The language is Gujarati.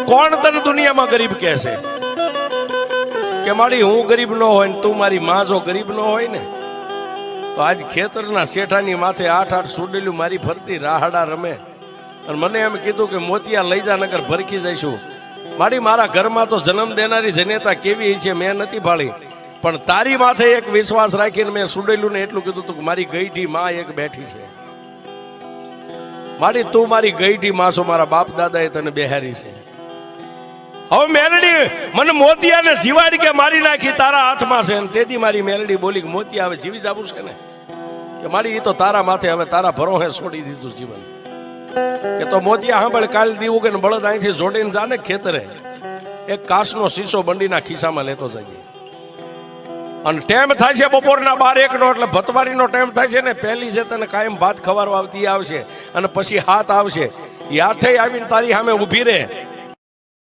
કોણ તને દુનિયામાં ગરીબ કહે છે કે મારી હું ગરીબ ન હોય ને તું મારી માં જો ગરીબ ન હોય ને તો આજ ખેતરના શેઠાની માથે 8-8 સુડેલું મારી ફરતી રાહડા રમે અને મને એમ કીધું કે મોતિયા લઈ જા નગર ભરખી જઈશું. મારા ઘરમાં તો જન્મ દેનારી જનેતા કેવી છે મેં નથી ભાળી, પણ તારી માથે એક વિશ્વાસ રાખીને મેં સુડેલું ને એટલું કીધું કે મારી ગઈઢી માં એક બેઠી છે. તું મારી ગઈઢી માં છો, મારા બાપ દાદાએ તને બેહારી છે. હવે મેલડી મને મોતિયાને જીવાડી કે મારી નાખી તારા હાથમાં છે. તેથી મારી મેલડી બોલી કે મોતિયા હવે જીવી જવું છે ને કે મારી એ તો તારા માથે હવે તારા ભરોહે છોડી દીધું જીવન. કે તો મોતિયા સાંભળ કાલ દીવું કે બળદ અહીંથી જોડીને જાને ખેતરે એક કાચનો શીશો બંડીના ખિસ્સામાં લેતો જઈએ. અને ટેમ થાય છે બપોરના 12-1 નો, એટલે ભતવારીનો ટેમ થાય છે ને. પહેલી જે તને કાયમ ભાત ખવારવા આવતી આવશે અને પછી હાથ આવશે. એ આઠે આવીને તારી સામે ઊભી રહે